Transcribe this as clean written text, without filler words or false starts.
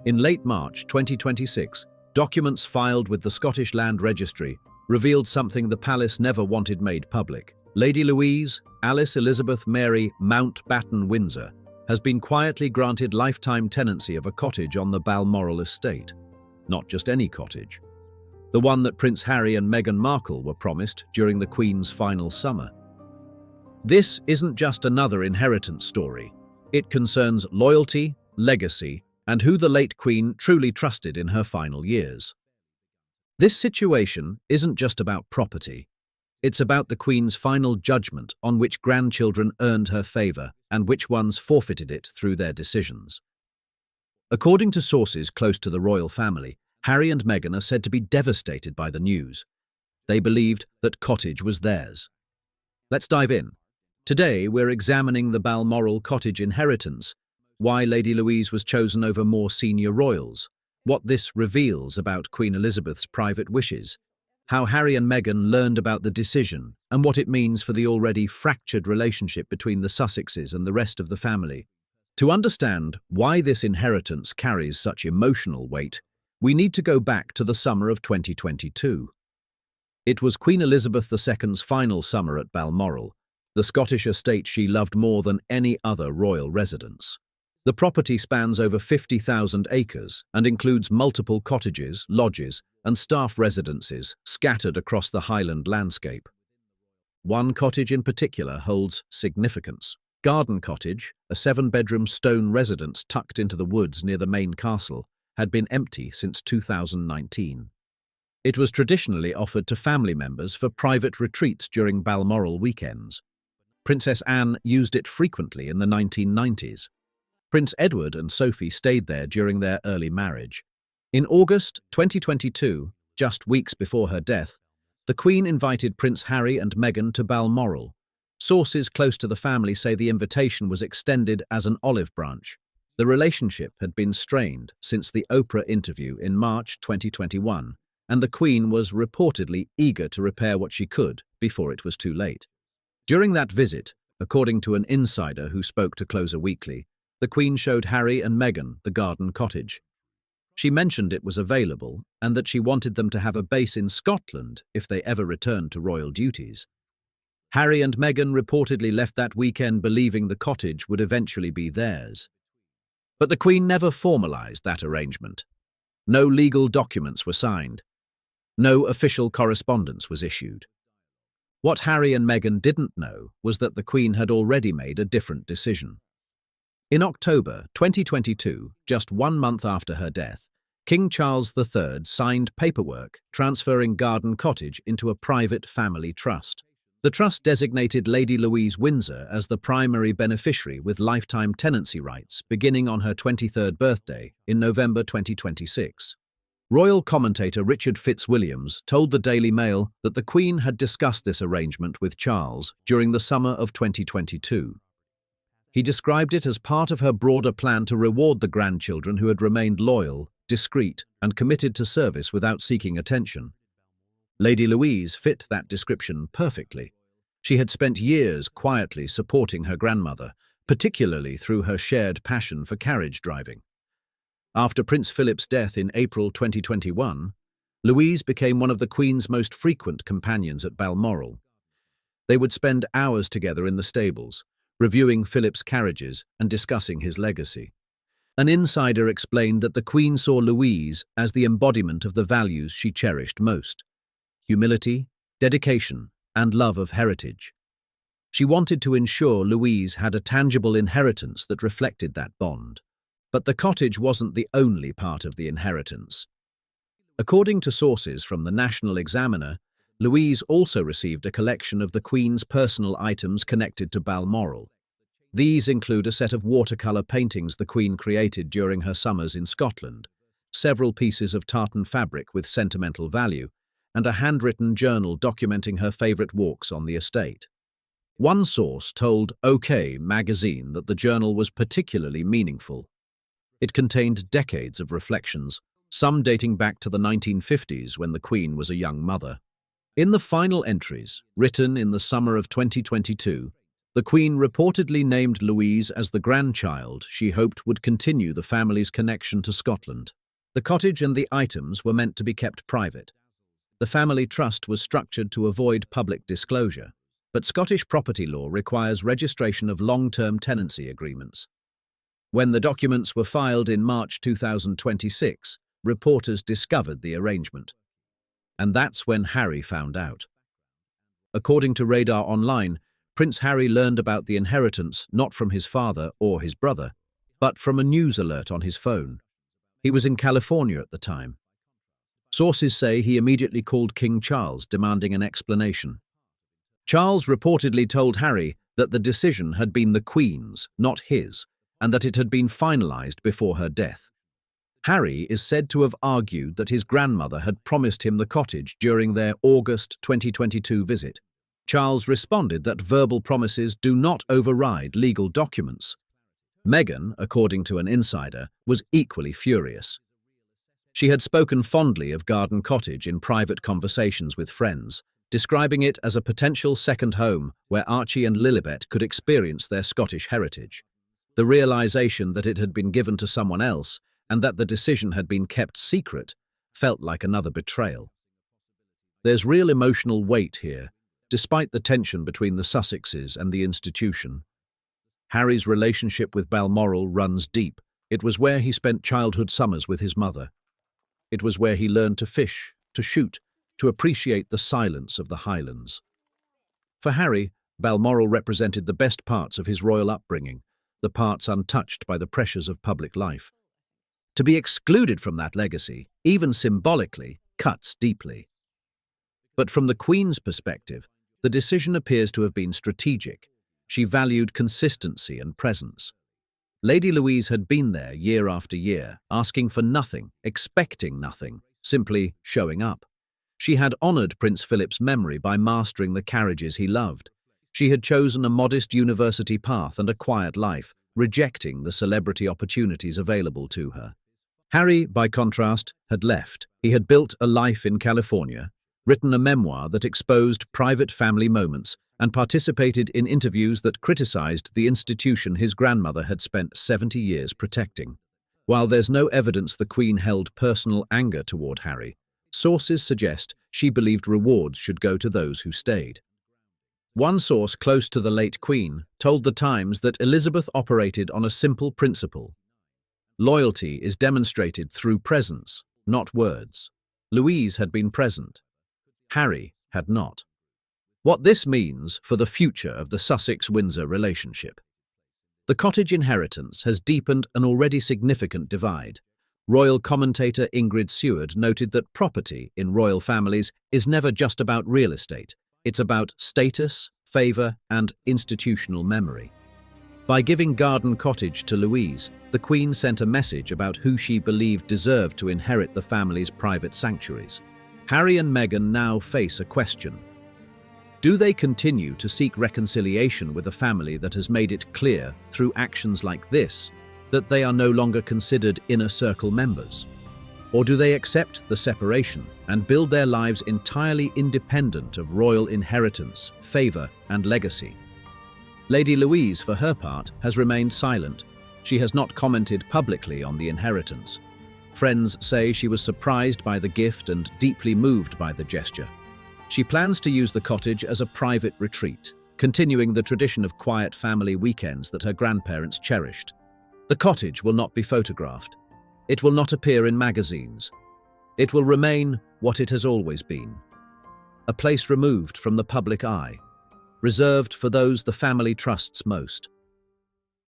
In late March 2026, documents filed with the Scottish Land Registry revealed something the palace never wanted made public. Lady Louise, Alice Elizabeth Mary Mountbatten Windsor, has been quietly granted lifetime tenancy of a cottage on the Balmoral Estate. Not just any cottage. The one that Prince Harry and Meghan Markle were promised during the Queen's final summer. This isn't just another inheritance story. It concerns loyalty, legacy, and who the late Queen truly trusted in her final years. This situation isn't just about property. It's about the Queen's final judgment on which grandchildren earned her favour and which ones forfeited it through their decisions. According to sources close to the royal family, Harry and Meghan are said to be devastated by the news. They believed that Cottage was theirs. Let's dive in. Today, we're examining the Balmoral Cottage inheritance, why Lady Louise was chosen over more senior royals, what this reveals about Queen Elizabeth's private wishes, how Harry and Meghan learned about the decision, and what it means for the already fractured relationship between the Sussexes and the rest of the family. To understand why this inheritance carries such emotional weight, we need to go back to the summer of 2022. It was Queen Elizabeth II's final summer at Balmoral, the Scottish estate she loved more than any other royal residence. The property spans over 50,000 acres and includes multiple cottages, lodges, and staff residences scattered across the Highland landscape. One cottage in particular holds significance. Garden Cottage, a 7-bedroom stone residence tucked into the woods near the main castle, had been empty since 2019. It was traditionally offered to family members for private retreats during Balmoral weekends. Princess Anne used it frequently in the 1990s. Prince Edward and Sophie stayed there during their early marriage. In August 2022, just weeks before her death, the Queen invited Prince Harry and Meghan to Balmoral. Sources close to the family say the invitation was extended as an olive branch. The relationship had been strained since the Oprah interview in March 2021, and the Queen was reportedly eager to repair what she could before it was too late. During that visit, according to an insider who spoke to Closer Weekly, the Queen showed Harry and Meghan the garden cottage. She mentioned it was available and that she wanted them to have a base in Scotland if they ever returned to royal duties. Harry and Meghan reportedly left that weekend believing the cottage would eventually be theirs. But the Queen never formalised that arrangement. No legal documents were signed. No official correspondence was issued. What Harry and Meghan didn't know was that the Queen had already made a different decision. In October 2022, just 1 month after her death, King Charles III signed paperwork transferring Garden Cottage into a private family trust. The trust designated Lady Louise Windsor as the primary beneficiary with lifetime tenancy rights beginning on her 23rd birthday in November 2026. Royal commentator Richard Fitzwilliams told the Daily Mail that the Queen had discussed this arrangement with Charles during the summer of 2022. He described it as part of her broader plan to reward the grandchildren who had remained loyal, discreet, and committed to service without seeking attention. Lady Louise fit that description perfectly. She had spent years quietly supporting her grandmother, particularly through her shared passion for carriage driving. After Prince Philip's death in April 2021, Louise became one of the Queen's most frequent companions at Balmoral. They would spend hours together in the stables, reviewing Philip's carriages and discussing his legacy. An insider explained that the Queen saw Louise as the embodiment of the values she cherished most: humility, dedication, and love of heritage. She wanted to ensure Louise had a tangible inheritance that reflected that bond. But the cottage wasn't the only part of the inheritance. According to sources from the National Examiner, Louise also received a collection of the Queen's personal items connected to Balmoral. These include a set of watercolour paintings the Queen created during her summers in Scotland, several pieces of tartan fabric with sentimental value, and a handwritten journal documenting her favourite walks on the estate. One source told OK magazine that the journal was particularly meaningful. It contained decades of reflections, some dating back to the 1950s when the Queen was a young mother. In the final entries, written in the summer of 2022, The Queen reportedly named Louise as the grandchild she hoped would continue the family's connection to Scotland. The cottage and the items were meant to be kept private. The family trust was structured to avoid public disclosure, but Scottish property law requires registration of long-term tenancy agreements. When the documents were filed in March 2026, reporters discovered the arrangement. And that's when Harry found out. According to Radar Online, Prince Harry learned about the inheritance not from his father or his brother, but from a news alert on his phone. He was in California at the time. Sources say he immediately called King Charles, demanding an explanation. Charles reportedly told Harry that the decision had been the Queen's, not his, and that it had been finalized before her death. Harry is said to have argued that his grandmother had promised him the cottage during their August 2022 visit. Charles responded that verbal promises do not override legal documents. Meghan, according to an insider, was equally furious. She had spoken fondly of Garden Cottage in private conversations with friends, describing it as a potential second home where Archie and Lilibet could experience their Scottish heritage. The realization that it had been given to someone else and that the decision had been kept secret felt like another betrayal. There's real emotional weight here, despite the tension between the Sussexes and the institution. Harry's relationship with Balmoral runs deep. It was where he spent childhood summers with his mother. It was where he learned to fish, to shoot, to appreciate the silence of the Highlands. For Harry, Balmoral represented the best parts of his royal upbringing, the parts untouched by the pressures of public life. To be excluded from that legacy, even symbolically, cuts deeply. But from the Queen's perspective, the decision appears to have been strategic. She valued consistency and presence. Lady Louise had been there year after year, asking for nothing, expecting nothing, simply showing up. She had honoured Prince Philip's memory by mastering the carriages he loved. She had chosen a modest university path and a quiet life, rejecting the celebrity opportunities available to her. Harry, by contrast, had left. He had built a life in California, written a memoir that exposed private family moments, and participated in interviews that criticized the institution his grandmother had spent 70 years protecting. While there's no evidence the Queen held personal anger toward Harry, sources suggest she believed rewards should go to those who stayed. One source close to the late Queen told The Times that Elizabeth operated on a simple principle. Loyalty is demonstrated through presence, not words. Louise had been present. Harry had not. What this means for the future of the Sussex-Windsor relationship. The cottage inheritance has deepened an already significant divide. Royal commentator Ingrid Seward noted that property in royal families is never just about real estate. It's about status, favour, and institutional memory. By giving Garden Cottage to Louise, the Queen sent a message about who she believed deserved to inherit the family's private sanctuaries. Harry and Meghan now face a question. Do they continue to seek reconciliation with a family that has made it clear, through actions like this, that they are no longer considered inner circle members? Or do they accept the separation and build their lives entirely independent of royal inheritance, favour, and legacy? Lady Louise, for her part, has remained silent. She has not commented publicly on the inheritance. Friends say she was surprised by the gift and deeply moved by the gesture. She plans to use the cottage as a private retreat, continuing the tradition of quiet family weekends that her grandparents cherished. The cottage will not be photographed. It will not appear in magazines. It will remain what it has always been. A place removed from the public eye, reserved for those the family trusts most.